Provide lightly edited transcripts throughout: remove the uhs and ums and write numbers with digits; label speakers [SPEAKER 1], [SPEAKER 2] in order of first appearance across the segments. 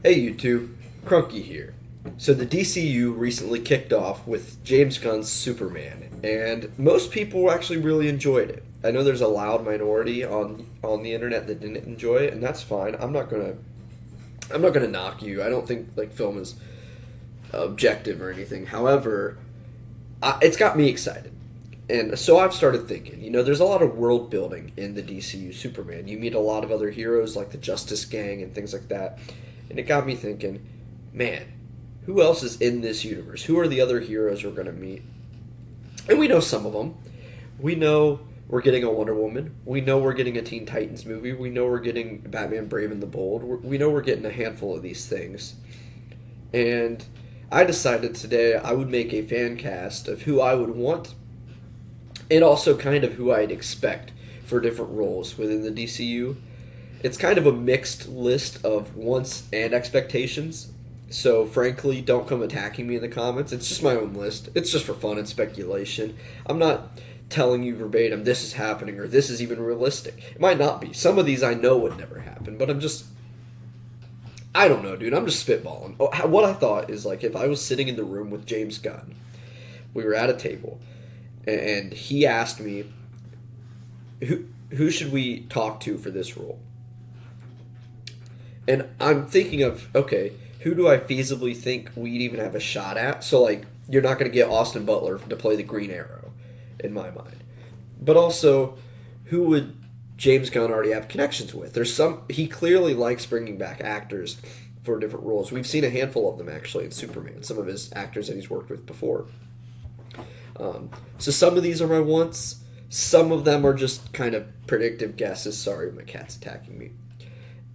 [SPEAKER 1] Hey YouTube, Crunky here. So the DCU recently kicked off with James Gunn's Superman, and most people actually really enjoyed it. I know there's a loud minority on the internet that didn't enjoy it, and that's fine. I'm not gonna knock you. I don't think like film is objective or anything. However, it's got me excited. And so I've started thinking, there's a lot of world building in the DCU Superman. You meet a lot of other heroes like the Justice Gang and things like that. And it got me thinking, man, who else is in this universe? Who are the other heroes we're going to meet? And we know some of them. We know we're getting a Wonder Woman. We know we're getting a Teen Titans movie. We know we're getting Batman Brave and the Bold. We know we're getting a handful of these things. And I decided today I would make a fan cast of who I would want and also kind of who I'd expect for different roles within the DCU. It's kind of a mixed list of wants and expectations. So, frankly, don't come attacking me in the comments. It's just my own list. It's just for fun and speculation. I'm not telling you verbatim this is happening or this is even realistic. It might not be. Some of these I know would never happen, but I don't know, dude. I'm just spitballing. What I thought is, like, if I was sitting in the room with James Gunn, we were at a table, and he asked me, who should we talk to for this role? And I'm thinking of, okay, who do I feasibly think we'd even have a shot at? So, like, you're not going to get Austin Butler to play the Green Arrow, in my mind. But also, who would James Gunn already have connections with? He clearly likes bringing back actors for different roles. We've seen a handful of them, actually, in Superman. Some of his actors that he's worked with before. So some of these are my wants. Some of them are just kind of predictive guesses. Sorry, my cat's attacking me.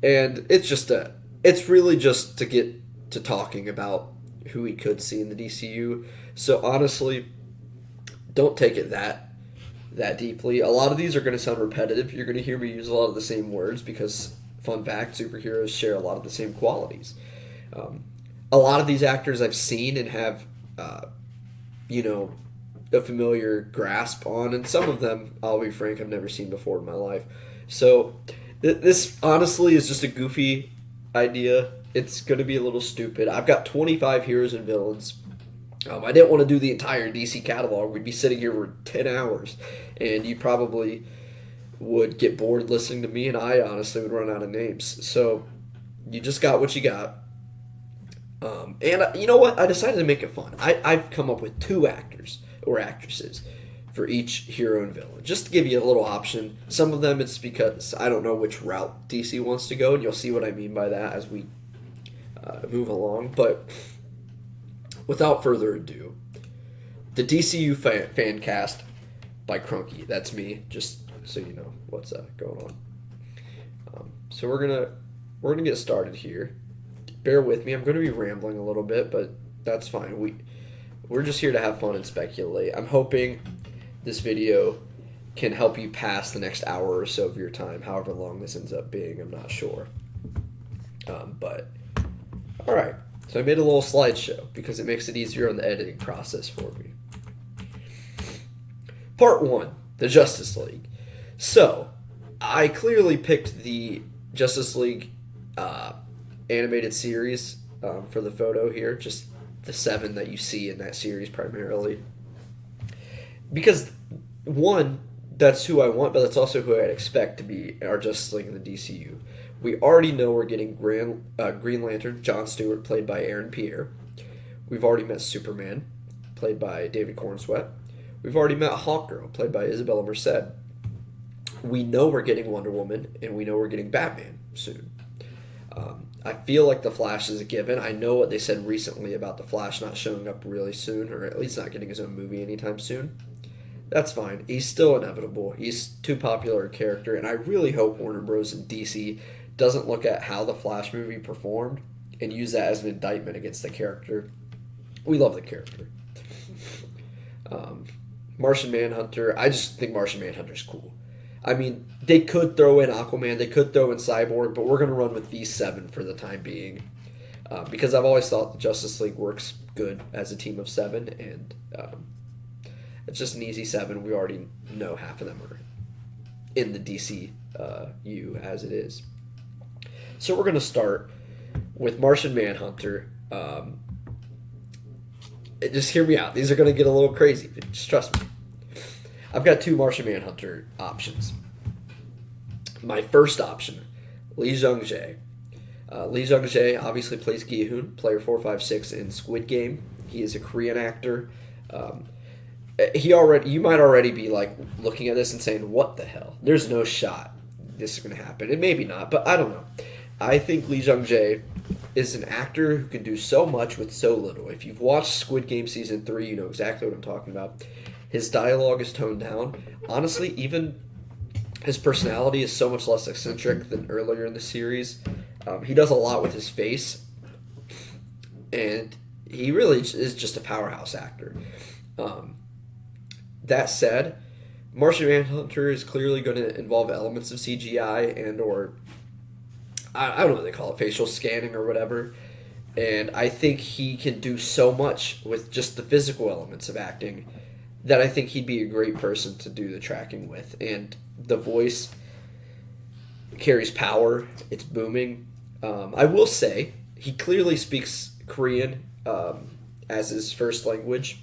[SPEAKER 1] And it's really just to get to talking about who we could see in the DCU. So honestly, don't take it that deeply. A lot of these are going to sound repetitive. You're going to hear me use a lot of the same words because, fun fact, superheroes share a lot of the same qualities. A lot of these actors I've seen and have, a familiar grasp on, and some of them, I'll be frank, I've never seen before in my life. So this honestly is just a goofy idea. It's going to be a little stupid. I've got 25 heroes and villains. I didn't want to do the entire DC catalog. We'd be sitting here for 10 hours, and you probably would get bored listening to me, and I honestly would run out of names. So you just got what you got. And you know what? I decided to make it fun. I've come up with 2 actors or actresses for each hero and villain, just to give you a little option. Some of them it's because I don't know which route DC wants to go, and you'll see what I mean by that as we move along. But without further ado, the DCU fan cast by Crunky. That's me, just so you know what's going on. So we're gonna get started here. Bear with me. I'm going to be rambling a little bit, but that's fine. We're just here to have fun and speculate. I'm hoping this video can help you pass the next hour or so of your time, however long this ends up being. I'm not sure. But, all right. So I made a little slideshow because it makes it easier on the editing process for me. Part 1, the Justice League. So, I clearly picked the Justice League animated series for the photo here, just the 7 that you see in that series primarily. Because, one, that's who I want, but that's also who I'd expect to be our Justice League in the DCU. We already know we're getting Green Lantern, Jon Stewart, played by Aaron Pierre. We've already met Superman, played by David Cornsweet. We've already met Hawkgirl, played by Isabella Merced. We know we're getting Wonder Woman, and we know we're getting Batman soon. I feel like the Flash is a given. I know what they said recently about the Flash not showing up really soon, or at least not getting his own movie anytime soon. That's fine. He's still inevitable. He's too popular a character, and I really hope Warner Bros. And DC doesn't look at how the Flash movie performed and use that as an indictment against the character. We love the character. Martian Manhunter. I just think Martian Manhunter's cool. I mean, they could throw in Aquaman, they could throw in Cyborg, but we're going to run with these 7 for the time being. Because I've always thought the Justice League works good as a team of 7, and it's just an easy 7. We already know half of them are in the DCU as it is. So we're going to start with Martian Manhunter, just hear me out. These are going to get a little crazy. Just trust me. I've got 2 Martian Manhunter options. My first option, Lee Jung-jae. Lee Jung-jae obviously plays Gi-hoon, player 456 in Squid Game. He is a Korean actor. You might already be like looking at this and saying, "What the hell? There's no shot this is going to happen." And maybe not, but I don't know. I think Lee Jung-jae is an actor who can do so much with so little. If you've watched Squid Game Season 3, you know exactly what I'm talking about. His dialogue is toned down. Honestly, even his personality is so much less eccentric than earlier in the series. He does a lot with his face, and he really is just a powerhouse actor. That said, Martian Manhunter is clearly going to involve elements of CGI and or I don't know what they call it, facial scanning or whatever. And I think he can do so much with just the physical elements of acting that I think he'd be a great person to do the tracking with. And the voice carries power. It's booming. I will say, he clearly speaks Korean as his first language.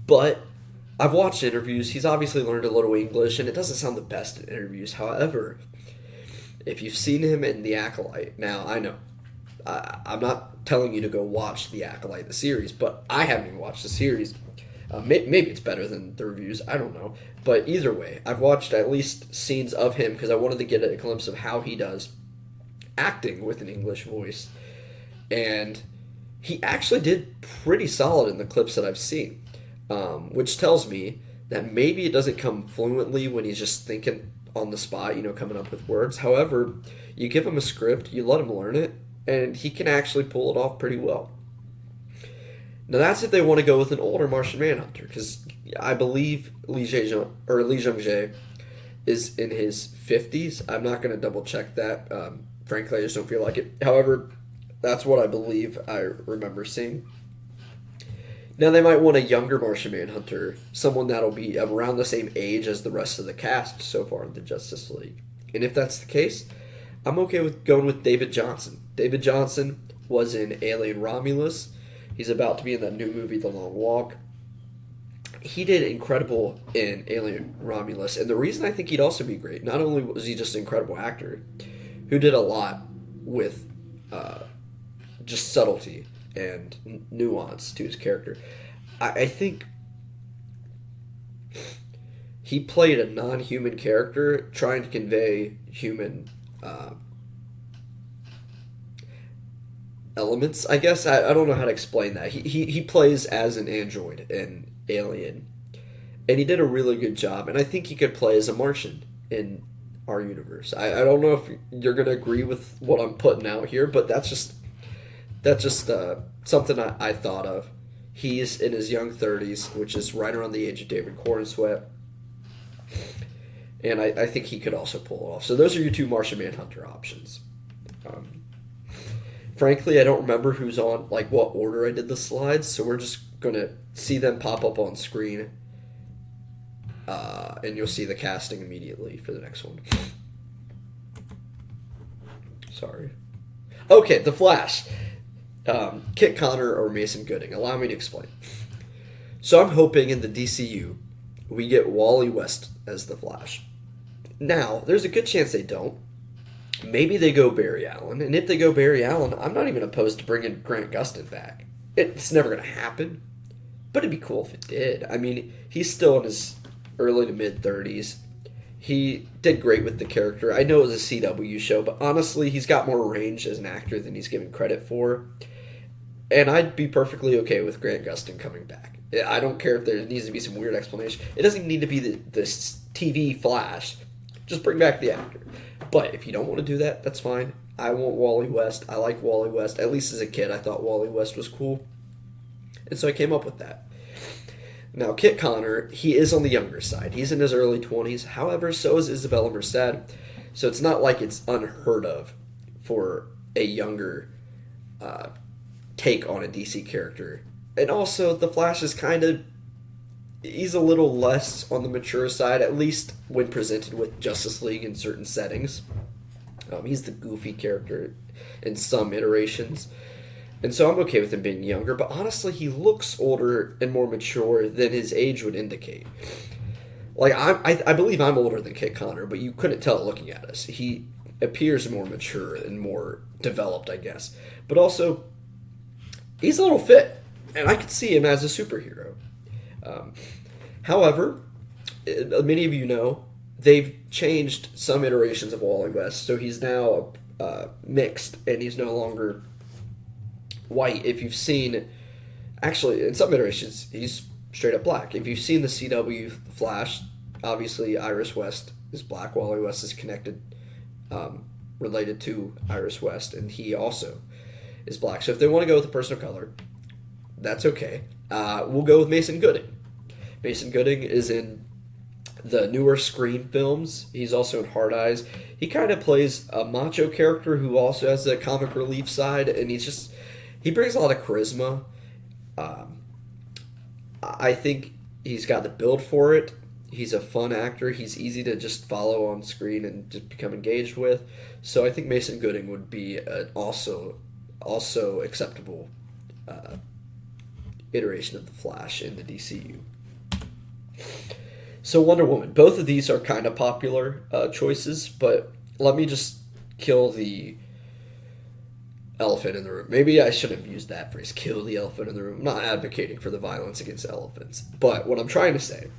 [SPEAKER 1] But I've watched interviews. He's obviously learned a little English, and it doesn't sound the best in interviews. However, if you've seen him in The Acolyte, now I know I'm not telling you to go watch The Acolyte, the series, but I haven't even watched the series. Maybe it's better than the reviews. I don't know. But either way, I've watched at least scenes of him because I wanted to get a glimpse of how he does acting with an English voice. And he actually did pretty solid in the clips that I've seen, which tells me that maybe it doesn't come fluently when he's just thinking on the spot, coming up with words. However, you give him a script, you let him learn it, and he can actually pull it off pretty well. Now that's if they want to go with an older Martian Manhunter, because I believe Lee Jung-jae is in his 50s. I'm not going to double check that. Frankly, I just don't feel like it. However, that's what I believe I remember seeing. Now they might want a younger Martian Manhunter, someone that'll be around the same age as the rest of the cast so far in the Justice League. And if that's the case, I'm okay with going with David Johnson. David Johnson was in Alien Romulus. He's about to be in that new movie, The Long Walk. He did incredible in Alien Romulus, and the reason I think he'd also be great, not only was he just an incredible actor, who did a lot with just subtlety and nuance to his character, I think he played a non-human character trying to convey human elements, I guess. I don't know how to explain that. He plays as an android in Alien, and he did a really good job, and I think he could play as a Martian in our universe. I don't know if you're going to agree with what I'm putting out here, but that's just something I thought of. He's in his young 30s, which is right around the age of David Cornsweet, and I think he could also pull it off. So those are your 2 Martian Manhunter options. Frankly, I don't remember who's on, like, what order I did the slides, so we're just going to see them pop up on screen, and you'll see the casting immediately for the next one. Sorry. Okay, The Flash. Kit Connor or Mason Gooding. Allow me to explain. So I'm hoping in the DCU we get Wally West as the Flash. Now, there's a good chance they don't. Maybe they go Barry Allen, and if they go Barry Allen, I'm not even opposed to bringing Grant Gustin back. It's never going to happen, but it'd be cool if it did. I mean, he's still in his early to mid-30s. He did great with the character. I know it was a CW show, but honestly, he's got more range as an actor than he's given credit for. And I'd be perfectly okay with Grant Gustin coming back. I don't care if there needs to be some weird explanation. It doesn't need to be this TV Flash. Just bring back the actor. But if you don't want to do that, that's fine. I want Wally West. I like Wally West. At least as a kid, I thought Wally West was cool. And so I came up with that. Now, Kit Connor, he is on the younger side. He's in his early 20s. However, so is Isabella Merced. So it's not like it's unheard of for a younger take on a DC character. And also, the Flash is he's a little less on the mature side, at least when presented with Justice League in certain settings. He's the goofy character in some iterations. And so I'm okay with him being younger, but honestly, he looks older and more mature than his age would indicate. Like, I believe I'm older than Kit Connor, but you couldn't tell looking at us. He appears more mature and more developed, I guess. But also, he's a little fit, and I could see him as a superhero. However, many of you know, they've changed some iterations of Wally West, so he's now mixed, and he's no longer white. If you've seen, actually, in some iterations, he's straight up black. If you've seen the CW Flash, obviously Iris West is black. Wally West is connected, related to Iris West, and he also is black. So if they want to go with a person of color, that's okay. We'll go with Mason Gooding. Mason Gooding is in the newer Scream films. He's also in Hard Eyes. He kind of plays a macho character who also has a comic relief side, and he brings a lot of charisma. I think he's got the build for it. He's a fun actor. He's easy to just follow on screen and just become engaged with. So I think Mason Gooding would be also acceptable iteration of the Flash in the DCU. So Wonder Woman. Both of these are kind of popular choices, but let me just kill the elephant in the room. Maybe I shouldn't have used that phrase, kill the elephant in the room. I'm not advocating for the violence against elephants. But what I'm trying to say,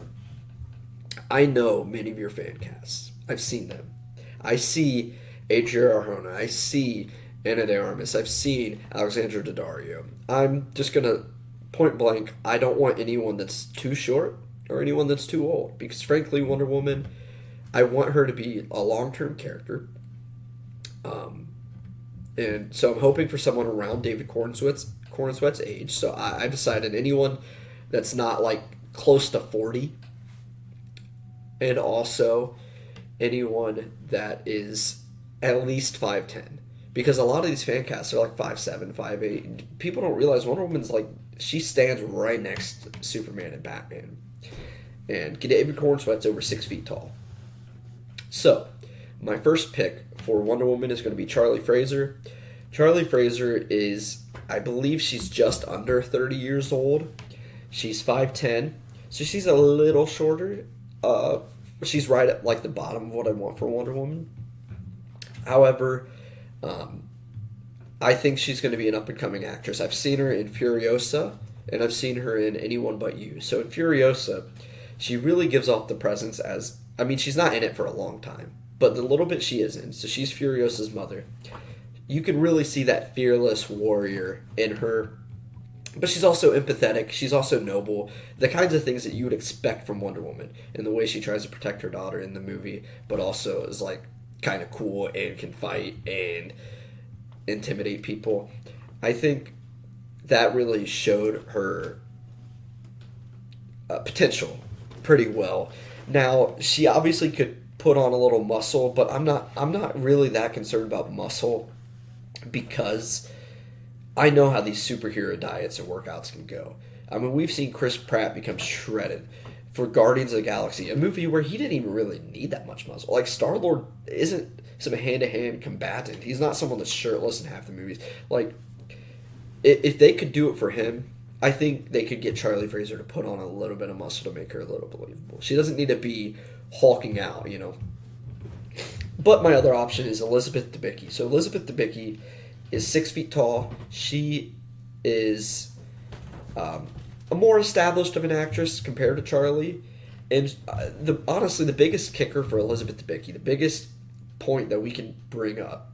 [SPEAKER 1] I know many of your fan casts. I've seen them. I see Adria Arjona. I see Ana de Armas. I've seen Alexandra Daddario. I'm just going to point blank, I don't want anyone that's too short or anyone that's too old. Because frankly, Wonder Woman, I want her to be a long-term character. And so I'm hoping for someone around David Corenswet's age. So I decided anyone that's not like close to 40, and also anyone that is at least 5'10", because a lot of these fan casts are like 5'7", 5'8". People don't realize Wonder Woman's like, she stands right next to Superman and Batman, and David Corenswet's over 6 feet tall. So my first pick for Wonder Woman is going to be Charlie Fraser. Charlie Fraser is, I believe she's just under 30 years old. She's 5'10", so she's a little shorter. She's right at like the bottom of what I want for Wonder Woman. However, I think she's going to be an up-and-coming actress. I've seen her in Furiosa, and I've seen her in Anyone But You. So in Furiosa, she really gives off the presence as, I mean, she's not in it for a long time, but the little bit she is in, so she's Furiosa's mother. You can really see that fearless warrior in her, but she's also empathetic, she's also noble, the kinds of things that you would expect from Wonder Woman, in the way she tries to protect her daughter in the movie, but also is like kind of cool and can fight and intimidate people. I think that really showed her potential pretty well. Now, she obviously could put on a little muscle, but I'm not really that concerned about muscle, because I know how these superhero diets and workouts can go. I mean, we've seen Chris Pratt become shredded for Guardians of the Galaxy, a movie where he didn't even really need that much muscle. Like, Star-Lord isn't some hand-to-hand combatant. He's not someone that's shirtless in half the movies. Like, if they could do it for him, I think they could get Charlie Fraser to put on a little bit of muscle to make her a little believable. She doesn't need to be hulking out, you know. But my other option is Elizabeth Debicki. So Elizabeth Debicki is 6 feet tall. She is a more established of an actress compared to Charlie. And honestly, the biggest kicker for Elizabeth Debicki, the biggest point that we can bring up,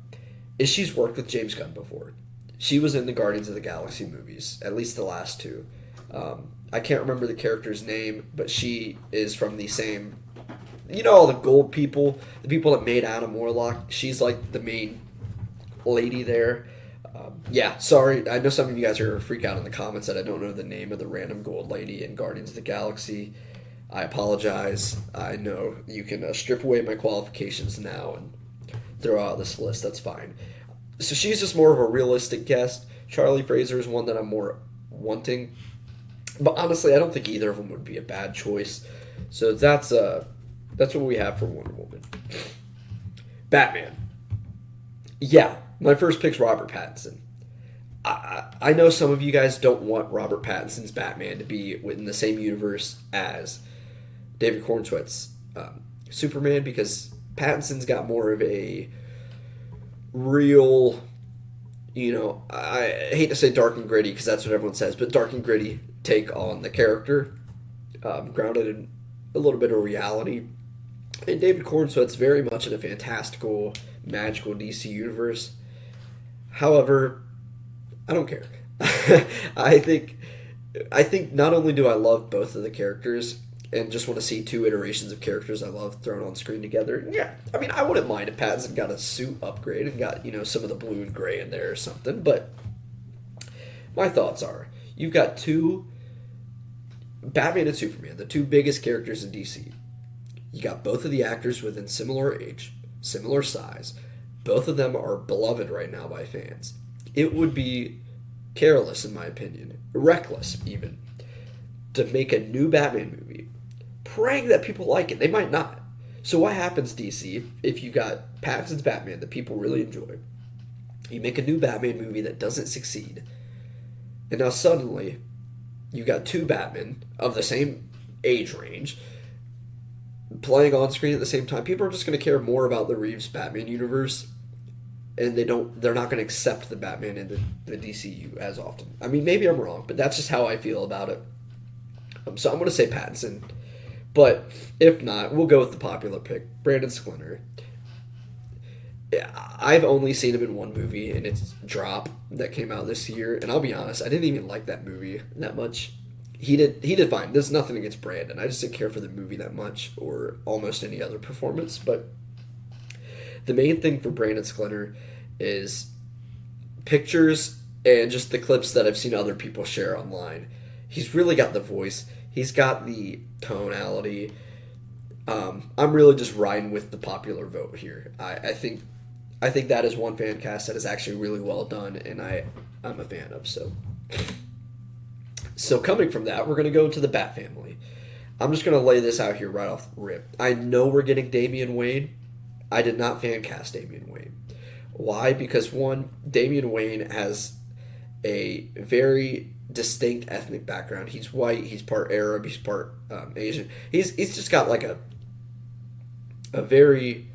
[SPEAKER 1] is she's worked with James Gunn before. She was in the Guardians of the Galaxy movies, at least the last two. I can't remember the character's name, but she is from the same, you know, all the gold people, the people that made Adam Warlock. She's like the main lady there. Yeah, sorry. I know some of you guys are going to freak out in the comments that I don't know the name of the random gold lady in Guardians of the Galaxy. I apologize. I know you can strip away my qualifications now and throw out this list. That's fine. So she's just more of a realistic guest. Charlie Fraser is one that I'm more wanting. But honestly, I don't think either of them would be a bad choice. So that's what we have for Wonder Woman. Batman. Yeah, my first pick's Robert Pattinson. I know some of you guys don't want Robert Pattinson's Batman to be in the same universe as David Cornsweet's Superman, because Pattinson's got more of a real, I hate to say dark and gritty because that's what everyone says, but dark and gritty take on the character, grounded in a little bit of reality. And David Cornsweet's very much in a fantastical, magical DC universe. However, I don't care. I think not only do I love both of the characters and just want to see two iterations of characters I love thrown on screen together. Yeah, I mean, I wouldn't mind if Pattinson got a suit upgrade and got, some of the blue and gray in there or something, but my thoughts are, you've got two Batman and Superman, the two biggest characters in DC. You got both of the actors within similar age, similar size. Both of them are beloved right now by fans. It would be careless, in my opinion, reckless even, to make a new Batman movie, praying that people like it. They might not. So what happens, DC, if you got Pattinson's Batman that people really enjoy? You make a new Batman movie that doesn't succeed, and now suddenly you got two Batmen of the same age range playing on screen at the same time. People are just going to care more about the Reeves Batman universe, and they're not going to accept the Batman in the DCU as often. I mean, maybe I'm wrong, but that's just how I feel about it. So I'm going to say Pattinson, but if not, we'll go with the popular pick, Brandon Sklenar. I've only seen him in one movie, and it's Drop that came out this year, and I'll be honest, I didn't even like that movie that much. He did fine. There's nothing against Brandon. I just didn't care for the movie that much, or almost any other performance. But the main thing for Brandon Sklenar is pictures and just the clips that I've seen other people share online. He's really got the voice. He's got the tonality. I'm really just riding with the popular vote here. I think that is one fan cast that is actually really well done, and I'm a fan of. So coming from that, we're going to go into the Bat family. I'm just going to lay this out here right off the rip. I know we're getting Damian Wayne. I did not fan cast Damian Wayne. Why? Because one, Damian Wayne has a very distinct ethnic background. He's white. He's part Arab. He's part Asian. He's just got like a very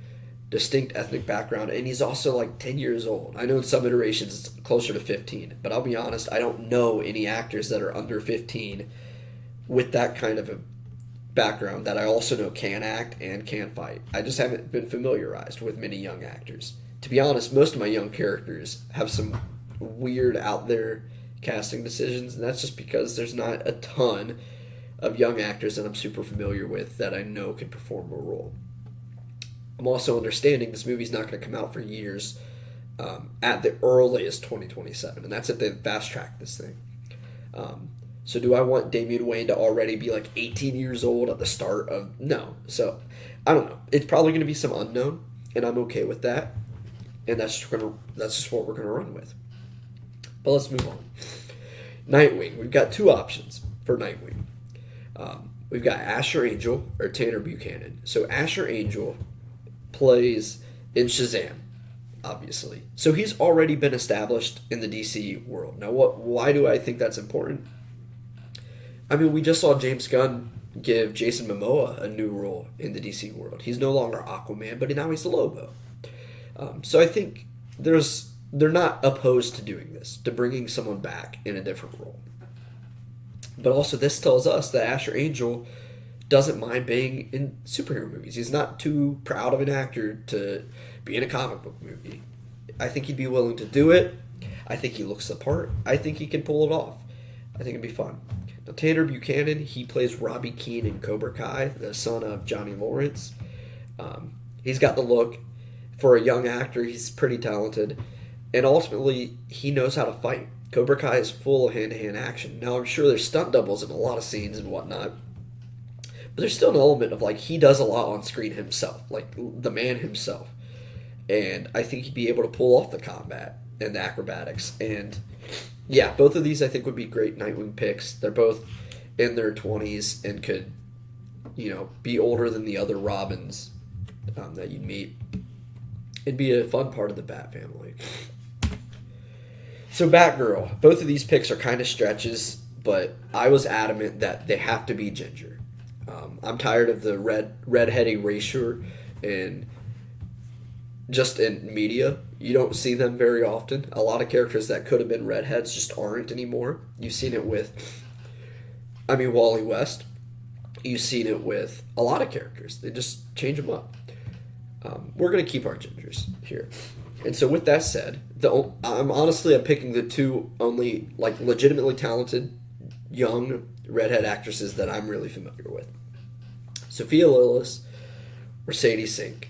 [SPEAKER 1] distinct ethnic background, and he's also like 10 years old. I know in some iterations it's closer to 15, but I'll be honest, I don't know any actors that are under 15 with that kind of a background that I also know can act and can fight. I just haven't been familiarized with many young actors. To be honest, most of my young characters have some weird out there casting decisions, and that's just because there's not a ton of young actors that I'm super familiar with that I know can perform a role. I'm also understanding this movie's not going to come out for years, at the earliest 2027, and that's if they fast track this thing. So do I want Damian Wayne to already be like 18 years old at the start of... No. So, I don't know. It's probably going to be some unknown, and I'm okay with that. And that's just what we're going to run with. But let's move on. Nightwing. We've got two options for Nightwing. We've got Asher Angel or Tanner Buchanan. So Asher Angel plays in Shazam, obviously. So he's already been established in the DC world. Now, why do I think that's important? I mean, we just saw James Gunn give Jason Momoa a new role in the DC world. He's no longer Aquaman, but now he's the Lobo. So I think they're not opposed to doing this, to bringing someone back in a different role. But also this tells us that Asher Angel doesn't mind being in superhero movies. He's not too proud of an actor to be in a comic book movie. I think he'd be willing to do it. I think he looks the part. I think he can pull it off. I think it'd be fun. Now, Tanner Buchanan, he plays Robbie Keane in Cobra Kai, the son of Johnny Lawrence. He's got the look. For a young actor, he's pretty talented. And ultimately, he knows how to fight. Cobra Kai is full of hand-to-hand action. Now, I'm sure there's stunt doubles in a lot of scenes and whatnot. But there's still an element of, like, he does a lot on screen himself. Like, the man himself. And I think he'd be able to pull off the combat and the acrobatics. And, yeah, both of these I think would be great Nightwing picks. They're both in their 20s and could, be older than the other Robins that you'd meet. It'd be a fun part of the Bat family. So Batgirl, both of these picks are kind of stretches, but I was adamant that they have to be ginger. I'm tired of the redhead erasure and just in media. You don't see them very often. A lot of characters that could have been redheads just aren't anymore. You've seen it with, Wally West. You've seen it with a lot of characters. They just change them up. We're going to keep our gingers here. And so with that said, I'm picking the two only legitimately talented young redhead actresses that I'm really familiar with. Sophia Lillis or Sadie Sink.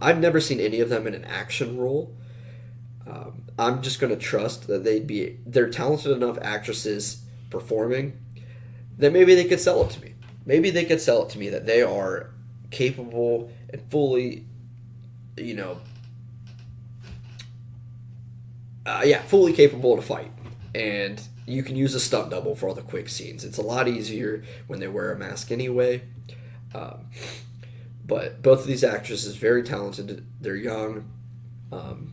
[SPEAKER 1] I've never seen any of them in an action role. I'm just going to trust that they're talented enough actresses performing that maybe they could sell it to me. Maybe they could sell it to me that they are capable and fully, fully capable to fight. And you can use a stunt double for all the quick scenes. It's a lot easier when they wear a mask anyway. But both of these actresses, very talented. They're young. And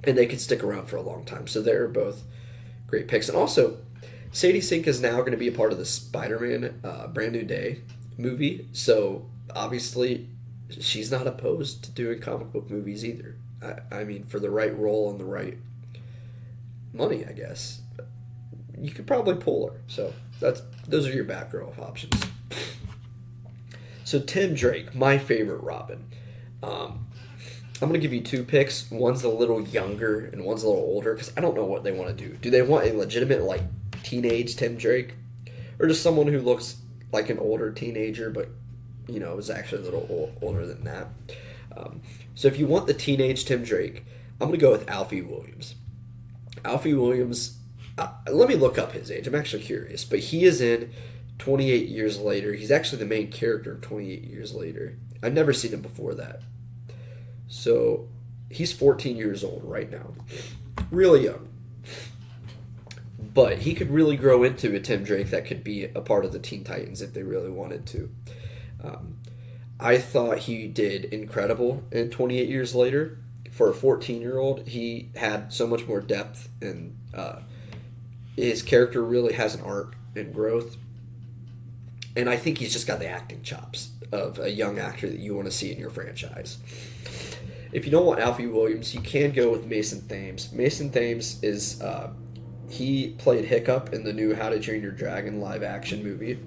[SPEAKER 1] they could stick around for a long time. So they're both great picks. And also, Sadie Sink is now going to be a part of the Spider-Man Brand New Day movie. So obviously, she's not opposed to doing comic book movies either. For the right role and the right money, I guess, you could probably pull her. So those are your Batgirl options. So Tim Drake, my favorite Robin. I'm going to give you two picks. One's a little younger and one's a little older because I don't know what they want to do. Do they want a legitimate, teenage Tim Drake? Or just someone who looks like an older teenager but, is actually a little older than that? So if you want the teenage Tim Drake, I'm going to go with Alfie Williams. Alfie Williams, let me look up his age. I'm actually curious. But he is in 28 Years Later. He's actually the main character of 28 Years Later. I've never seen him before that. So he's 14 years old right now. Really young. But he could really grow into a Tim Drake that could be a part of the Teen Titans if they really wanted to. I thought he did incredible in 28 Years Later. For a 14-year-old, he had so much more depth, and his character really has an arc and growth. And I think he's just got the acting chops of a young actor that you want to see in your franchise. If you don't want Alfie Williams, you can go with Mason Thames. Mason Thames is... he played Hiccup in the new How to Train Your Dragon live-action movie.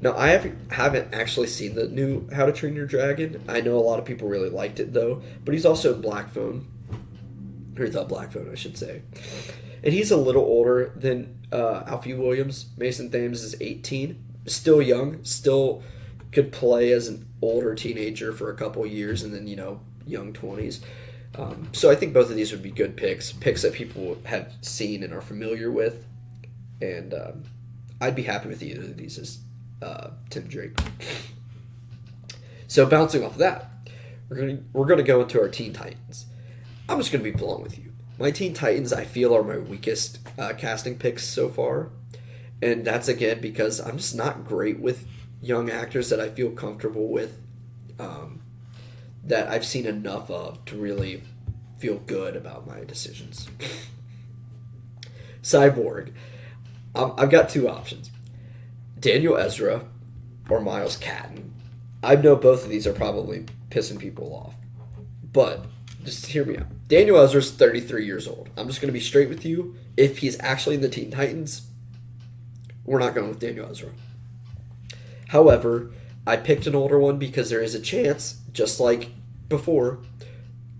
[SPEAKER 1] Now, I haven't actually seen the new How to Train Your Dragon. I know a lot of people really liked it, though. But he's also in Black Phone. Or The Black Phone, I should say. And he's a little older than Alfie Williams. Mason Thames is 18. Still young. Still could play as an older teenager for a couple years. And then, young 20s. So I think both of these would be good picks. Picks that people have seen and are familiar with. And I'd be happy with either of these as Tim Drake. So bouncing off of that, we're gonna go into our Teen Titans. I'm just gonna be blunt with you. My Teen Titans, I feel, are my weakest casting picks so far, and that's again because I'm just not great with young actors that I feel comfortable with, that I've seen enough of to really feel good about my decisions. Cyborg. I've got two options. Daniel Ezra or Miles Caton. I know both of these are probably pissing people off. But, just hear me out. Daniel Ezra's 33 years old. I'm just going to be straight with you. If he's actually in the Teen Titans, we're not going with Daniel Ezra. However, I picked an older one because there is a chance, just like before,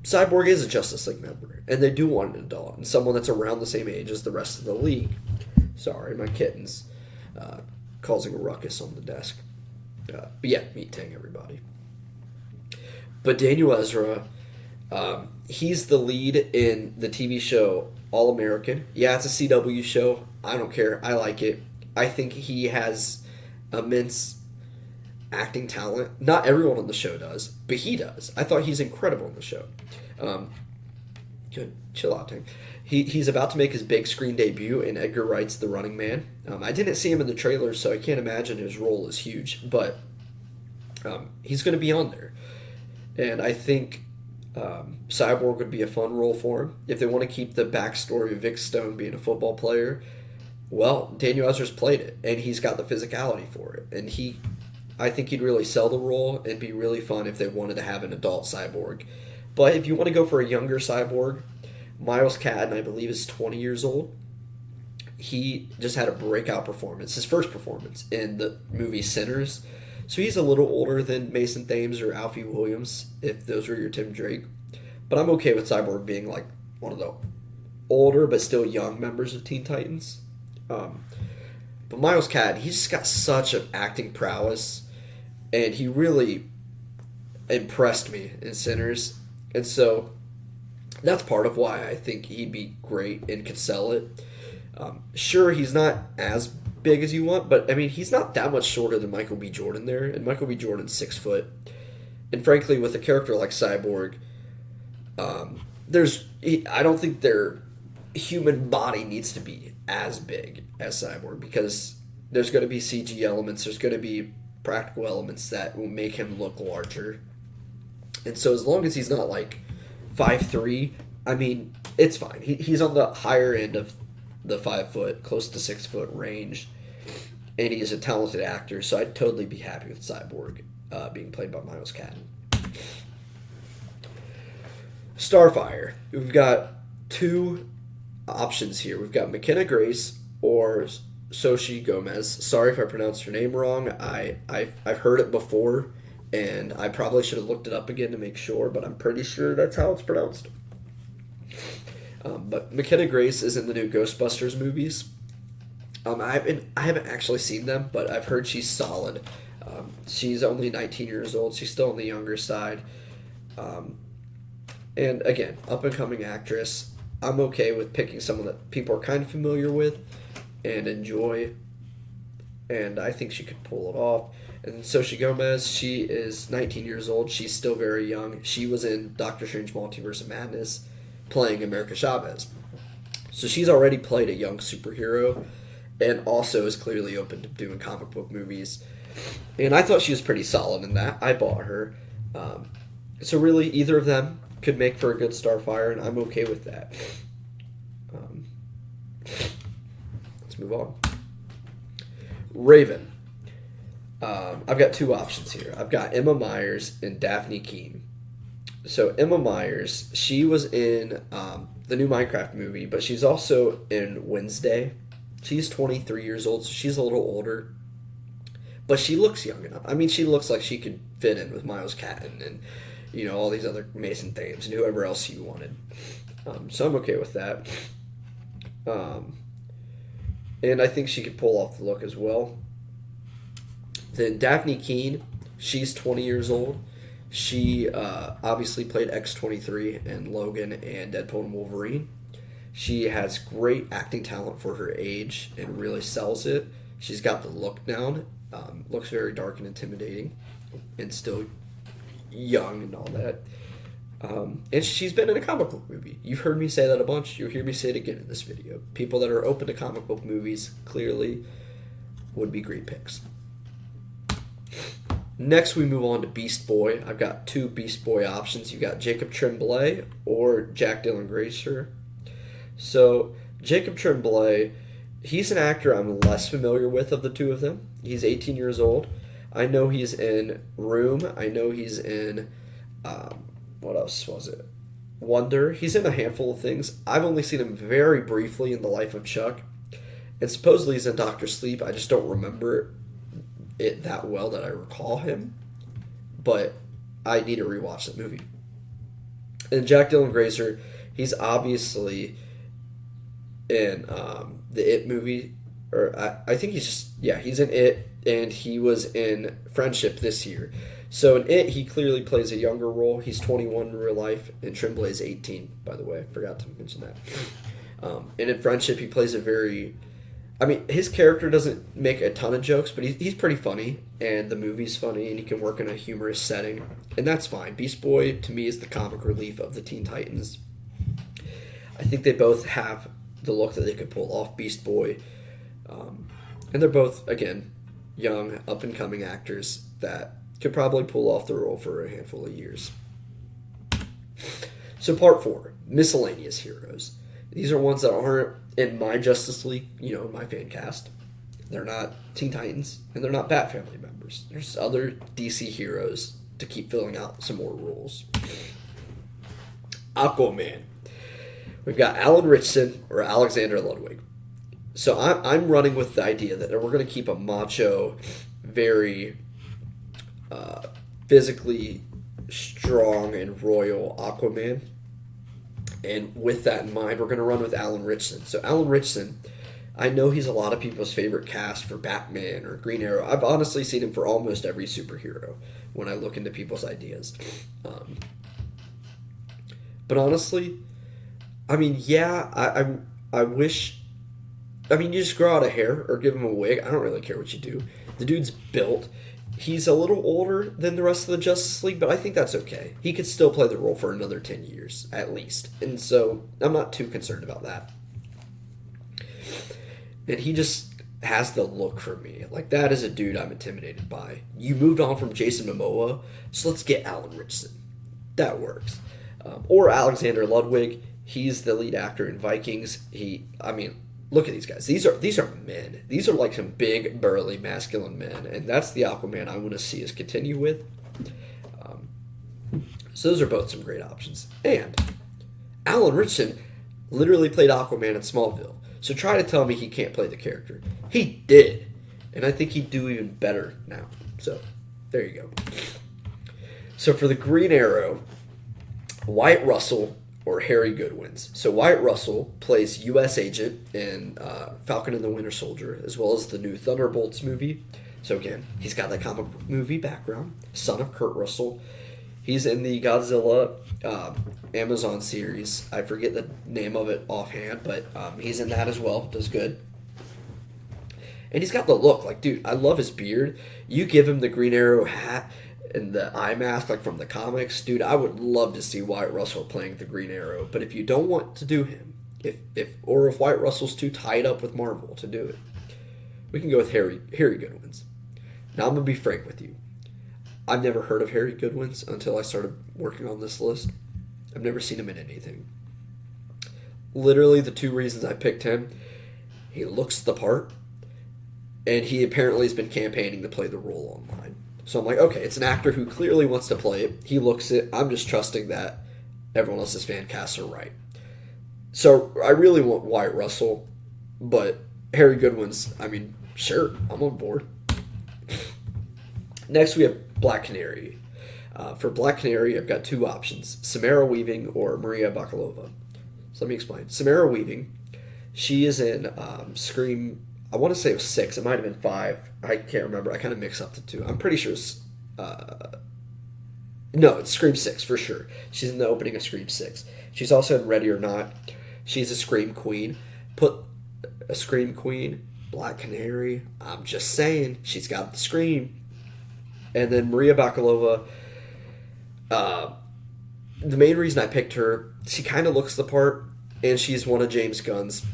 [SPEAKER 1] Cyborg is a Justice League member. And they do want an adult. And someone that's around the same age as the rest of the league. Sorry, my kitten's causing a ruckus on the desk. But yeah, meat tang, everybody. But Daniel Ezra, he's the lead in the TV show All American. Yeah, it's a CW show. I don't care. I like it. I think he has immense acting talent. Not everyone on the show does, but he does. I thought he's incredible in the show. Good. Chill out, Tang. He's about to make his big screen debut in Edgar Wright's The Running Man. I didn't see him in the trailer, so I can't imagine his role is huge, but he's going to be on there. And I think Cyborg would be a fun role for him. If they want to keep the backstory of Vic Stone being a football player, well, Daniel Ezra's played it, and he's got the physicality for it. And I think he'd really sell the role. It'd be really fun if they wanted to have an adult Cyborg. But if you want to go for a younger Cyborg, Miles Caton, I believe, is 20 years old. He just had a breakout performance, his first performance in the movie Sinners. So he's a little older than Mason Thames or Alfie Williams, if those were your Tim Drake. But I'm okay with Cyborg being like one of the older but still young members of Teen Titans. But Miles Caton, he's just got such an acting prowess, and he really impressed me in Sinners. And so that's part of why I think he'd be great and could sell it. Sure, he's not as big as you want, but I mean, he's not that much shorter than Michael B. Jordan there, and Michael B. Jordan's 6 foot. And frankly, with a character like Cyborg, I don't think their human body needs to be as big as Cyborg, because there's going to be CG elements, there's going to be practical elements that will make him look larger. And so as long as he's not like 5'3", I mean, it's fine. He's on the higher end of the 5 foot, close to 6 foot range, and he is a talented actor, so I'd totally be happy with Cyborg being played by Miles Caton. Starfire. We've got 2 options here. We've got McKenna Grace or Xochitl Gomez. Sorry if I pronounced her name wrong. I've heard it before, and I probably should have looked it up again to make sure, but I'm pretty sure that's how it's pronounced. But McKenna Grace is in the new Ghostbusters movies. I haven't actually seen them, but I've heard she's solid. She's only 19 years old. She's still on the younger side. And again, up-and-coming actress. I'm okay with picking someone that people are kind of familiar with and enjoy. And I think she could pull it off. And Xochitl Gomez, she is 19 years old. She's still very young. She was in Doctor Strange Multiverse of Madness, playing America Chavez. So she's already played a young superhero and also is clearly open to doing comic book movies. And I thought she was pretty solid in that. I bought her. So really, either of them could make for a good Starfire, and I'm okay with that. Let's move on. Raven. I've got 2 options here. I've got Emma Myers and Dafne Keen. So Emma Myers, she was in the new Minecraft movie, but she's also in Wednesday. She's 23 years old, so she's a little older. But she looks young enough. I mean, she looks like she could fit in with Miles Caton and, you know, all these other Mason Thames and whoever else you wanted. So I'm okay with that. And I think she could pull off the look as well. Then Dafne Keen, she's 20 years old. She obviously played X-23 in Logan and Deadpool and Wolverine. She has great acting talent for her age and really sells it. She's got the look down. Looks very dark and intimidating and still young and all that. And she's been in a comic book movie. You've heard me say that a bunch. You'll hear me say it again in this video. People that are open to comic book movies clearly would be great picks. Next, we move on to Beast Boy. I've got 2 Beast Boy options. You've got Jacob Tremblay or Jack Dylan Grazer. So, Jacob Tremblay, he's an actor I'm less familiar with of the 2 of them. He's 18 years old. I know he's in Room. I know he's in, what else was it? Wonder. He's in a handful of things. I've only seen him very briefly in The Life of Chuck. And supposedly he's in Dr. Sleep. I just don't remember it that well that I recall him. But I need to rewatch that movie. And Jack Dylan Grazer, he's obviously in the It movie. Or I think he's just, yeah, he's in It. And he was in Friendship this year. So in It, he clearly plays a younger role. He's 21 in real life, and Tremblay is 18, by the way. I forgot to mention that. And in Friendship, he plays a very... I mean, his character doesn't make a ton of jokes, but he's pretty funny, and the movie's funny, and he can work in a humorous setting, and that's fine. Beast Boy, to me, is the comic relief of the Teen Titans. I think they both have the look that they could pull off Beast Boy, and they're both, again, young, up-and-coming actors that could probably pull off the role for a handful of years. So part 4, miscellaneous heroes. These are ones that aren't in my Justice League, my fan cast. They're not Teen Titans, and they're not Bat Family members. There's other DC heroes to keep filling out some more roles. Aquaman. We've got Alan Ritchson or Alexander Ludwig. So I'm running with the idea that we're going to keep a macho, very physically strong and royal Aquaman. And with that in mind, we're going to run with Alan Ritchson. So Alan Ritchson, I know he's a lot of people's favorite cast for Batman or Green Arrow. I've honestly seen him for almost every superhero when I look into people's ideas. But honestly, I mean, yeah, I wish... I mean, you just grow out a hair or give him a wig. I don't really care what you do. The dude's built. He's a little older than the rest of the Justice League, but I think that's okay. He could still play the role for another 10 years, at least. And so, I'm not too concerned about that. And he just has the look for me. Like, that is a dude I'm intimidated by. You moved on from Jason Momoa, so let's get Alan Ritchson. That works. Or Alexander Ludwig. He's the lead actor in Vikings. Look at these guys. These are men. These are like some big, burly, masculine men. And that's the Aquaman I want to see us continue with. So those are both some great options. And Alan Ritchson literally played Aquaman in Smallville. So try to tell me he can't play the character. He did. And I think he'd do even better now. So there you go. So for the Green Arrow, Wyatt Russell or Harry Goodwin's. So Wyatt Russell plays U.S. agent in Falcon and the Winter Soldier, as well as the new Thunderbolts movie. So again, he's got that comic book movie background. Son of Kurt Russell. He's in the Godzilla Amazon series. I forget the name of it offhand, but he's in that as well. Does good. And he's got the look. Like, dude, I love his beard. You give him the Green Arrow hat and the eye mask, like from the comics, dude, I would love to see Wyatt Russell playing the Green Arrow. But if you don't want to do him, if Wyatt Russell's too tied up with Marvel to do it, we can go with Harry Goodwin's. Now I'm gonna be frank with you. I've never heard of Harry Goodwin's until I started working on this list. I've never seen him in anything. Literally, the two reasons I picked him: he looks the part, and he apparently has been campaigning to play the role online. So I'm like, okay, it's an actor who clearly wants to play it. He looks it. I'm just trusting that everyone else's fan casts are right. So I really want Wyatt Russell, but Harry Goodwin's, I mean, sure, I'm on board. Next, we have Black Canary. For Black Canary, I've got two options: Samara Weaving or Maria Bakalova. So let me explain. Samara Weaving, she is in Scream. I want to say it was 6. It might have been 5. I can't remember. I kind of mix up the two. I'm pretty sure it's... no, it's Scream 6 for sure. She's in the opening of Scream 6. She's also in Ready or Not. She's a Scream Queen. Put a Scream Queen, Black Canary. I'm just saying. She's got the Scream. And then Maria Bakalova. The main reason I picked her, she kind of looks the part, and she's one of James Gunn's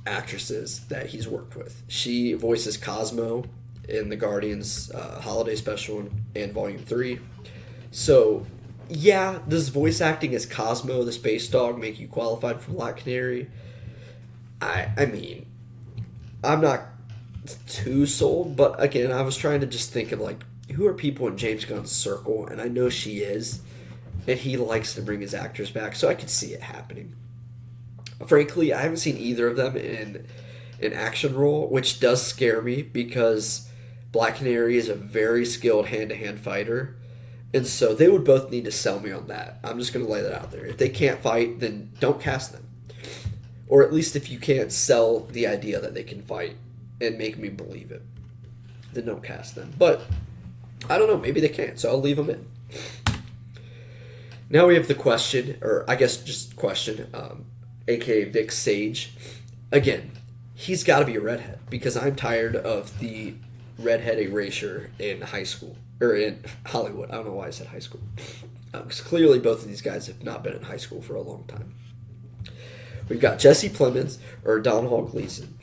[SPEAKER 1] actresses that he's worked with. She voices Cosmo in the Guardians holiday special and Volume 3. So, yeah, does voice acting as Cosmo, the space dog, make you qualified for Black Canary? I mean, I'm not too sold, but again, I was trying to just think of, like, who are people in James Gunn's circle, and I know she is, and he likes to bring his actors back, so I could see it happening. Frankly, I haven't seen either of them in an action role, which does scare me because Black Canary is a very skilled hand-to-hand fighter, and so they would both need to sell me on that. I'm just going to lay that out there. If they can't fight, then don't cast them. Or at least if you can't sell the idea that they can fight and make me believe it, then don't cast them. But I don't know, maybe they can't, so I'll leave them in. Now we have the question, or I guess just question, aka Vic Sage. Again, he's got to be a redhead because I'm tired of the redhead erasure in high school, or in Hollywood. I don't know why I said high school. Because clearly both of these guys have not been in high school for a long time. We've got Jesse Plemons or Domhnall Gleeson.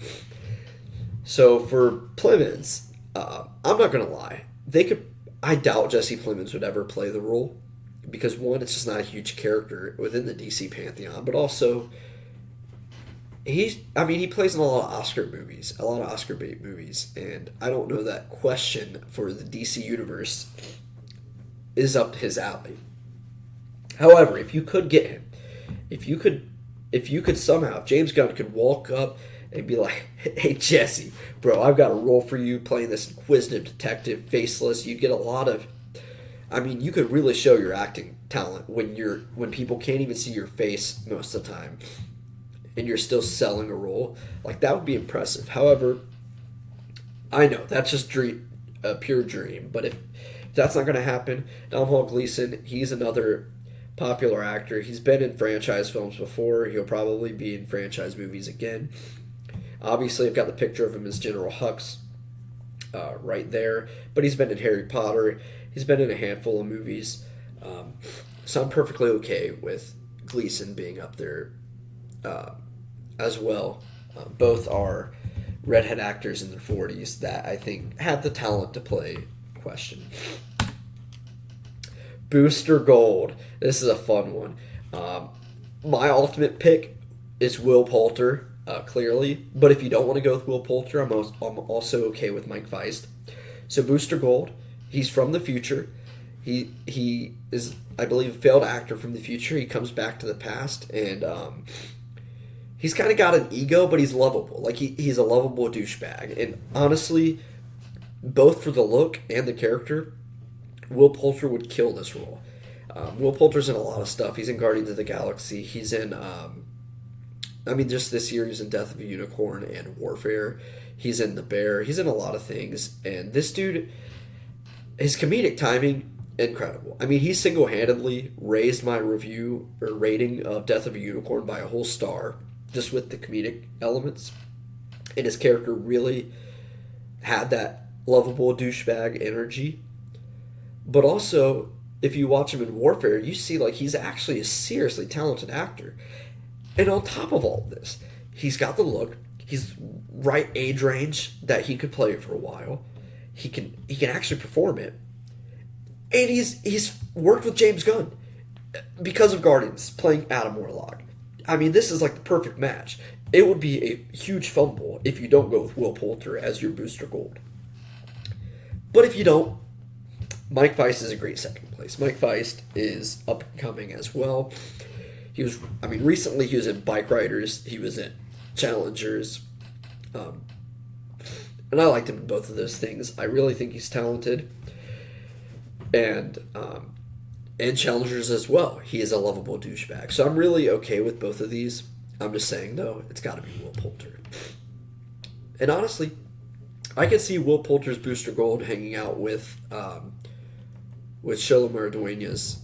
[SPEAKER 1] So for Plemons, I'm not going to lie. I doubt Jesse Plemons would ever play the role, because one, it's just not a huge character within the DC pantheon, but also he plays in a lot of Oscar movies, a lot of Oscar bait movies, and I don't know that Question for the DC universe is up his alley. However, if you could get him, if you could somehow, if James Gunn could walk up and be like, "Hey Jesse, bro, I've got a role for you playing this inquisitive detective, faceless," you get a lot of, you could really show your acting talent when people can't even see your face most of the time, and you're still selling a role. Like, that would be impressive. However, I know that's just a pure dream. But if that's not going to happen, Domhnall Gleeson, he's another popular actor. He's been in franchise films before. He'll probably be in franchise movies again. Obviously, I've got the picture of him as General Hux right there. But he's been in Harry Potter. He's been in a handful of movies. So I'm perfectly okay with Gleeson being up there as well. Both are redhead actors in their 40s that I think have the talent to play Question. Booster Gold. This is a fun one. My ultimate pick is Will Poulter, clearly. But if you don't want to go with Will Poulter, I'm also okay with Mike Feist. So Booster Gold, he's from the future. He is, I believe, a failed actor from the future. He comes back to the past, and he's kind of got an ego, but he's lovable. Like, he's a lovable douchebag. And honestly, both for the look and the character, Will Poulter would kill this role. Will Poulter's in a lot of stuff. He's in Guardians of the Galaxy. He's in, just this year he's in Death of a Unicorn and Warfare. He's in The Bear. He's in a lot of things. And this dude, his comedic timing, incredible. He single-handedly raised my review or rating of Death of a Unicorn by a whole star, just with the comedic elements. And his character really had that lovable douchebag energy. But also, if you watch him in Warfare, you see like he's actually a seriously talented actor. And on top of all of this, he's got the look. He's right age range that he could play it for a while. He can actually perform it. And he's worked with James Gunn because of Guardians, playing Adam Warlock. This is like the perfect match. It would be a huge fumble if you don't go with Will Poulter as your Booster Gold. But if you don't, Mike Feist is a great second place. Mike Feist is up and coming as well. Recently he was in Bike Riders. He was in Challengers. And I liked him in both of those things. I really think he's talented. And Challengers as well. He is a lovable douchebag. So I'm really okay with both of these. I'm just saying, though, it's got to be Will Poulter. And honestly, I could see Will Poulter's Booster Gold hanging out with Sholomar Dueñas'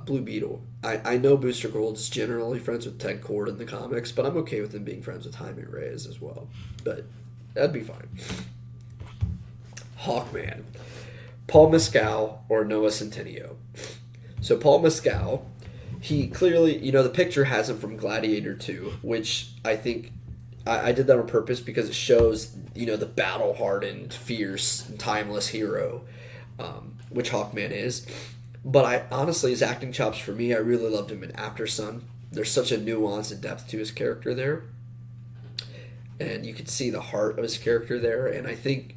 [SPEAKER 1] Blue Beetle. I know Booster Gold's generally friends with Ted Kord in the comics, but I'm okay with him being friends with Jaime Reyes as well. But that'd be fine. Hawkman. Paul Mescal or Noah Centineo. So Paul Mescal, he clearly, the picture has him from Gladiator 2, which I think I did that on purpose because it shows, the battle-hardened, fierce, timeless hero, which Hawkman is. But honestly, his acting chops for me, I really loved him in After Sun. There's such a nuance and depth to his character there. And you can see the heart of his character there. And I think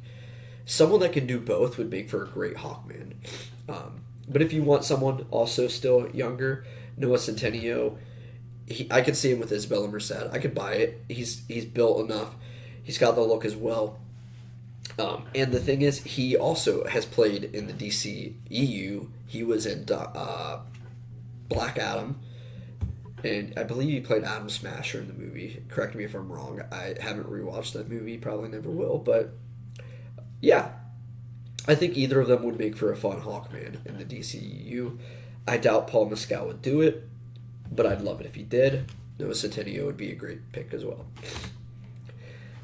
[SPEAKER 1] someone that can do both would make for a great Hawkman. But if you want someone also still younger, Noah Centineo, I could see him with Isabella Merced. I could buy it. He's built enough. He's got the look as well. And the thing is, he also has played in the DCEU. He was in Black Adam. And I believe he played Atom Smasher in the movie. Correct me if I'm wrong. I haven't rewatched that movie. Probably never will. But yeah, I think either of them would make for a fun Hawkman in the DCEU. I doubt Paul Mescal would do it, but I'd love it if he did. Noah Centineo would be a great pick as well.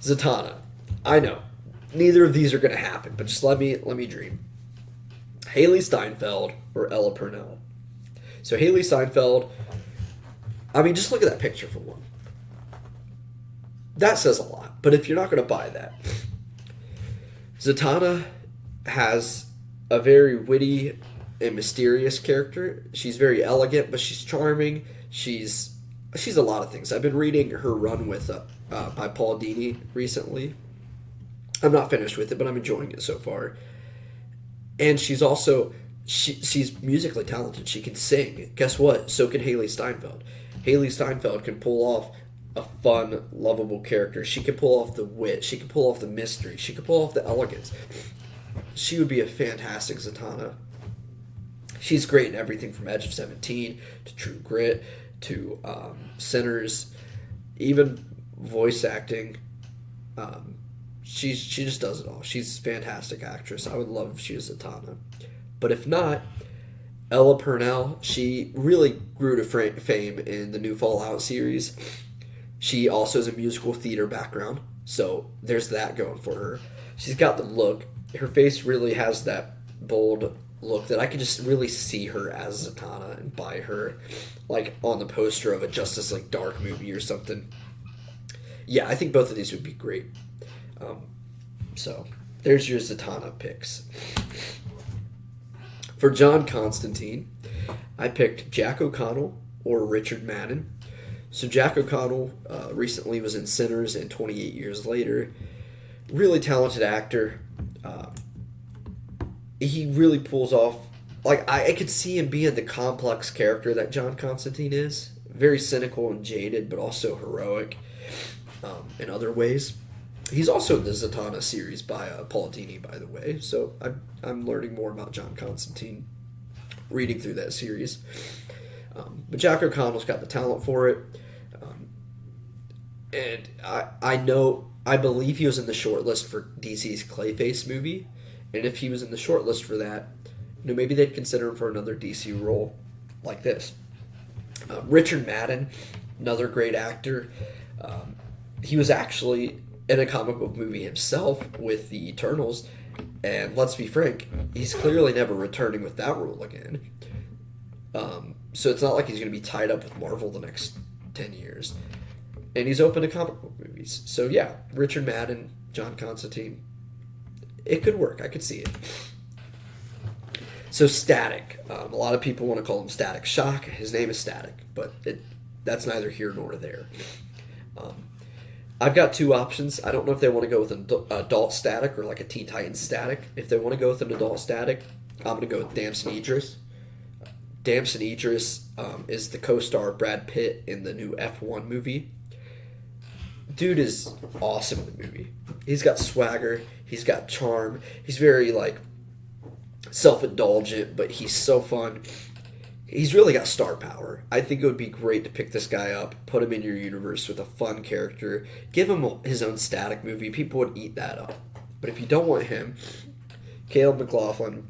[SPEAKER 1] Zatanna. I know. Neither of these are going to happen, but just let me dream. Hailee Steinfeld or Ella Purnell. So Hailee Steinfeld, just look at that picture for one. That says a lot, but if you're not going to buy that, Zatanna has a very witty, a mysterious character. She's very elegant, but she's charming. She's a lot of things. I've been reading her run with by Paul Dini recently. I'm not finished with it, but I'm enjoying it so far. And she's also she's musically talented. She can sing. Guess what? So can Hailee Steinfeld. Hailee Steinfeld can pull off a fun, lovable character. She can pull off the wit. She can pull off the mystery. She can pull off the elegance. She would be a fantastic Zatanna. She's great in everything from Edge of 17 to True Grit to Sinners, even voice acting. She just does it all. She's a fantastic actress. I would love if she was Zatanna. But if not, Ella Purnell, she really grew to fame in the new Fallout series. She also has a musical theater background, so there's that going for her. She's got the look. Her face really has that bold look that I could just really see her as Zatanna and buy her, like, on the poster of a Justice League Dark movie or something. Yeah, I think both of these would be great. So, there's your Zatanna picks. For John Constantine, I picked Jack O'Connell or Richard Madden. So Jack O'Connell recently was in Sinners and 28 Years Later. Really talented actor. He really pulls off, like, I could see him being the complex character that John Constantine is. Very cynical and jaded, but also heroic in other ways. He's also in the Zatanna series by Paul Dini, by the way. So I'm learning more about John Constantine reading through that series. But Jack O'Connell's got the talent for it. And I believe he was in the shortlist for DC's Clayface movie. And if he was in the shortlist for that, maybe they'd consider him for another DC role like this. Richard Madden, another great actor. He was actually in a comic book movie himself with the Eternals. And let's be frank, he's clearly never returning with that role again. So it's not like he's going to be tied up with Marvel the next 10 years. And he's open to comic book movies. So yeah, Richard Madden, John Constantine. It could work. I could see it. So Static. A lot of people want to call him Static Shock. His name is Static, but that's neither here nor there. I've got two options. I don't know if they want to go with an adult Static or like a Teen Titans Static. If they want to go with an adult Static, I'm going to go with Damson Idris. Damson Idris is the co-star of Brad Pitt in the new F1 movie. Dude is awesome in the movie. He's got swagger. He's got charm. He's very, like, self-indulgent, but he's so fun. He's really got star power. I think it would be great to pick this guy up, put him in your universe with a fun character, give him his own Static movie. People would eat that up. But if you don't want him, Caleb McLaughlin,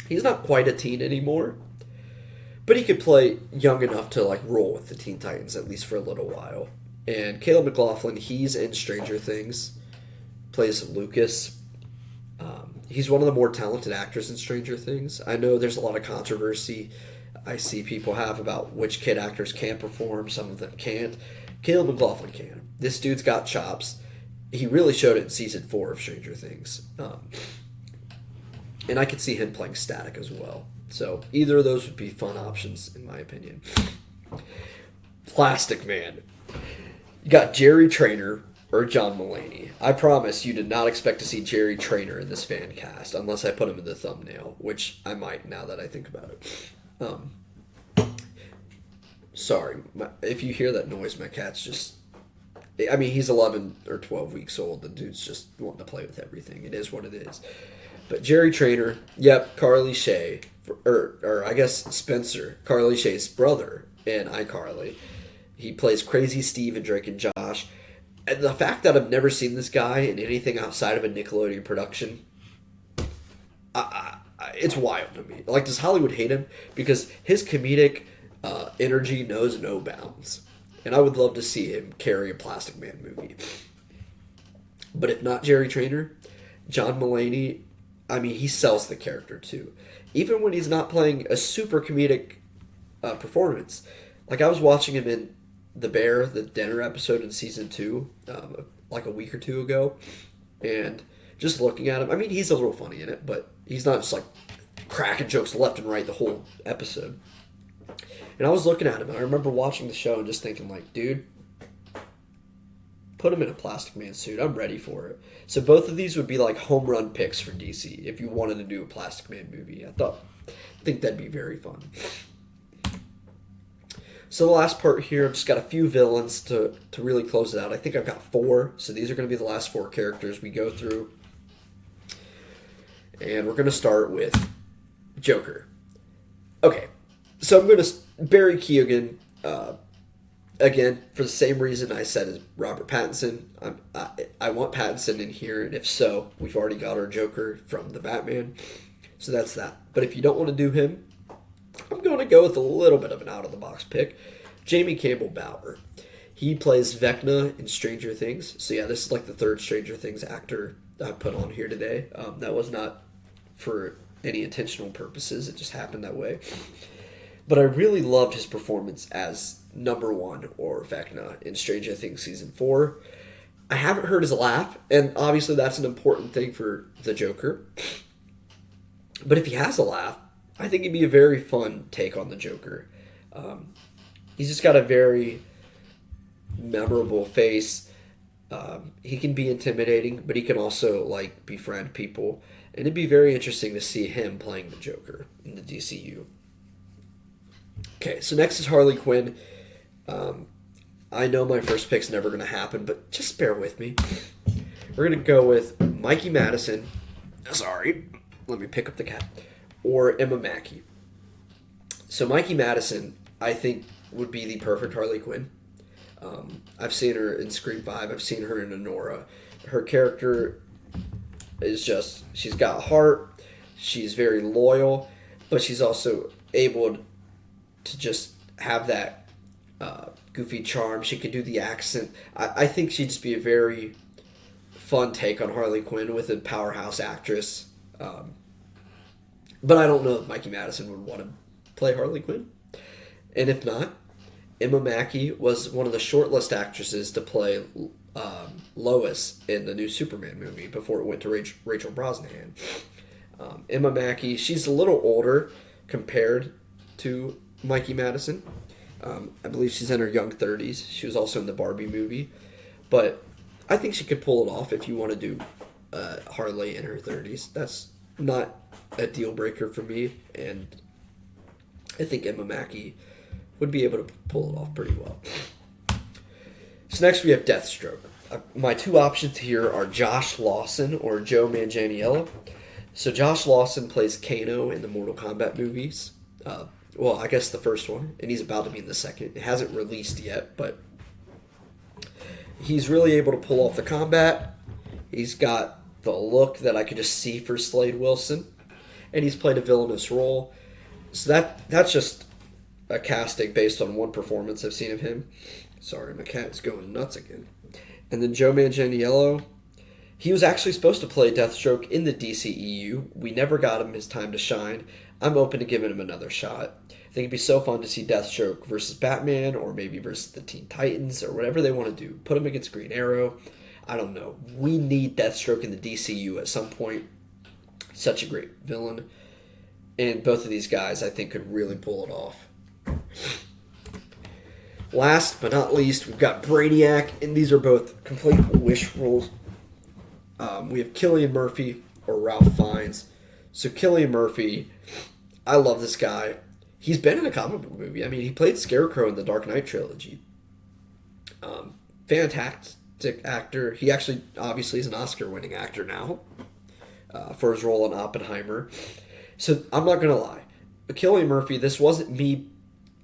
[SPEAKER 1] he's not quite a teen anymore, but he could play young enough to, like, roll with the Teen Titans at least for a little while. And Caleb McLaughlin, he's in Stranger Things, plays Lucas. He's one of the more talented actors in Stranger Things. I know there's a lot of controversy I see people have about which kid actors can perform. Some of them can't. Caleb McLaughlin can. This dude's got chops. He really showed it in Season 4 of Stranger Things. And I could see him playing Static as well. So either of those would be fun options, in my opinion. Plastic Man. You got Jerry Trainor or John Mulaney. I promise you did not expect to see Jerry Trainor in this fan cast, unless I put him in the thumbnail, which I might now that I think about it. Sorry, if you hear that noise, my cat's just... I mean, he's 11 or 12 weeks old. The dude's just wanting to play with everything. It is what it is. But Jerry Trainor, yep, Carly Shay, or I guess Spencer, Carly Shay's brother in iCarly. He plays Crazy Steve and Drake and Josh. And the fact that I've never seen this guy in anything outside of a Nickelodeon production, it's wild to me. Like, does Hollywood hate him? Because his comedic energy knows no bounds. And I would love to see him carry a Plastic Man movie. But if not Jerry Trainor, John Mulaney, I mean, he sells the character too. Even when he's not playing a super comedic performance. Like, I was watching him in The Bear, the dinner episode in Season 2, like a week or two ago. And just looking at him, I mean, he's a little funny in it, but he's not just, like, cracking jokes left and right the whole episode. And I was looking at him, and I remember watching the show and just thinking, like, dude, put him in a Plastic Man suit. I'm ready for it. So both of these would be like home run picks for DC if you wanted to do a Plastic Man movie. I think that'd be very fun. So the last part here, I've just got a few villains to really close it out. I think I've got 4. So these are going to be the last 4 characters we go through. And we're going to start with Joker. Okay. So I'm going to... Barry Keoghan, again, for the same reason I said as Robert Pattinson. I want Pattinson in here, and if so, we've already got our Joker from the Batman. So that's that. But if you don't want to do him, I'm going to go with a little bit of an out-of-the-box pick. Jamie Campbell Bower. He plays Vecna in Stranger Things. So yeah, this is like the 3rd Stranger Things actor I put on here today. That was not for any intentional purposes. It just happened that way. But I really loved his performance as number 1, or Vecna, in Stranger Things Season 4. I haven't heard his laugh, and obviously that's an important thing for the Joker. But if he has a laugh, I think it'd be a very fun take on the Joker. He's just got a very memorable face. He can be intimidating, but he can also, like, befriend people. And it'd be very interesting to see him playing the Joker in the DCU. Okay, so next is Harley Quinn. I know my first pick's never going to happen, but just bear with me. We're going to go with Mikey Madison. Sorry, let me pick up the cat. Or Emma Mackey. So Mikey Madison, I think, would be the perfect Harley Quinn. I've seen her in Scream 5. I've seen her in Anora. Her character is just, she's got heart. She's very loyal, but she's also able to just have that goofy charm. She could do the accent. I think she'd just be a very fun take on Harley Quinn with a powerhouse actress. But I don't know if Mikey Madison would want to play Harley Quinn. And if not, Emma Mackey was one of the shortlist actresses to play Lois in the new Superman movie before it went to Rachel Brosnahan. Emma Mackey, she's a little older compared to Mikey Madison. I believe she's in her young 30s. She was also in the Barbie movie. But I think she could pull it off if you want to do Harley in her 30s. That's not a deal breaker for me. And I think Emma Mackey would be able to pull it off pretty well. So next we have Deathstroke. My 2 options here are Josh Lawson or Joe Manganiello. So Josh Lawson plays Kano in the Mortal Kombat movies. Well, I guess the first one, and he's about to be in the second. It hasn't released yet, but he's really able to pull off the combat. He's got the look that I could just see for Slade Wilson, and he's played a villainous role. So that's just a casting based on one performance I've seen of him. Sorry, my cat's going nuts again. And then Joe Manganiello, he was actually supposed to play Deathstroke in the DCEU. We never got him his time to shine. I'm open to giving him another shot. I think it'd be so fun to see Deathstroke versus Batman, or maybe versus the Teen Titans, or whatever they want to do. Put him against Green Arrow. I don't know. We need Deathstroke in the DCU at some point. Such a great villain. And both of these guys, I think, could really pull it off. Last but not least, we've got Brainiac, and these are both complete wish rolls. We have Cillian Murphy or Ralph Fiennes. So Cillian Murphy, I love this guy. He's been in a comic book movie. I mean, he played Scarecrow in the Dark Knight trilogy. Fantastic actor. He actually, obviously, is an Oscar-winning actor now for his role in Oppenheimer. So I'm not going to lie. Cillian Murphy, this wasn't me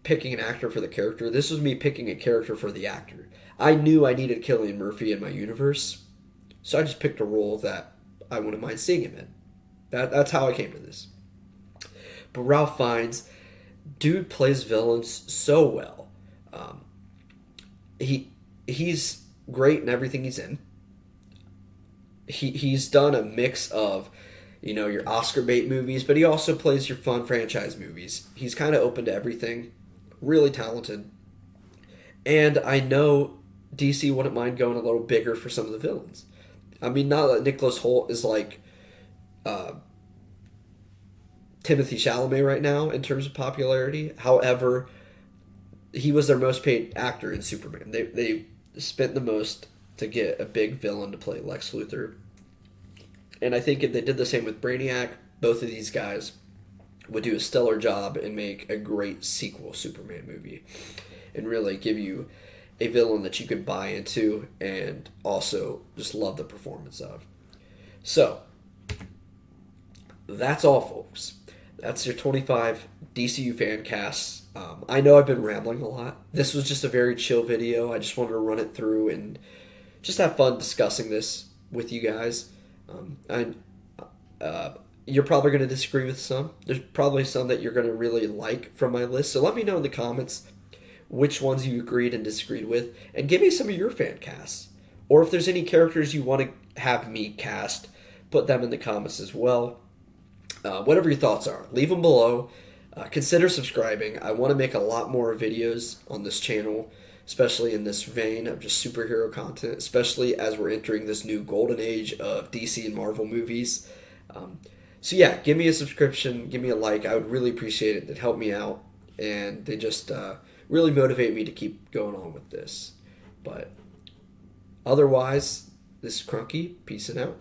[SPEAKER 1] picking an actor for the character. This was me picking a character for the actor. I knew I needed Cillian Murphy in my universe, so I just picked a role that I wouldn't mind seeing him in. That's how I came to this. But Ralph Fiennes, dude plays villains so well. He's great in everything he's in. He's done a mix of, your Oscar bait movies, but he also plays your fun franchise movies. He's kind of open to everything. Really talented. And I know DC wouldn't mind going a little bigger for some of the villains. I mean, not that Nicholas Hoult is like Timothy Chalamet right now in terms of popularity. However, he was their most paid actor in Superman. They spent the most to get a big villain to play Lex Luthor. And I think if they did the same with Brainiac, both of these guys would do a stellar job and make a great sequel Superman movie. And really give you a villain that you could buy into and also just love the performance of. So, that's all, folks. That's your 25 DCU fan casts. I know I've been rambling a lot. This was just a very chill video. I just wanted to run it through and just have fun discussing this with you guys. You're probably going to disagree with some. There's probably some that you're going to really like from my list. So let me know in the comments which ones you agreed and disagreed with. And give me some of your fan casts. Or if there's any characters you want to have me cast, put them in the comments as well. Whatever your thoughts are, leave them below. Consider subscribing. I want to make a lot more videos on this channel, especially in this vein of just superhero content, especially as we're entering this new golden age of DC and Marvel movies. So yeah, give me a subscription, give me a like. I would really appreciate it. It'd help me out, and they just really motivate me to keep going on with this. But otherwise, this is Crunky. Peace out.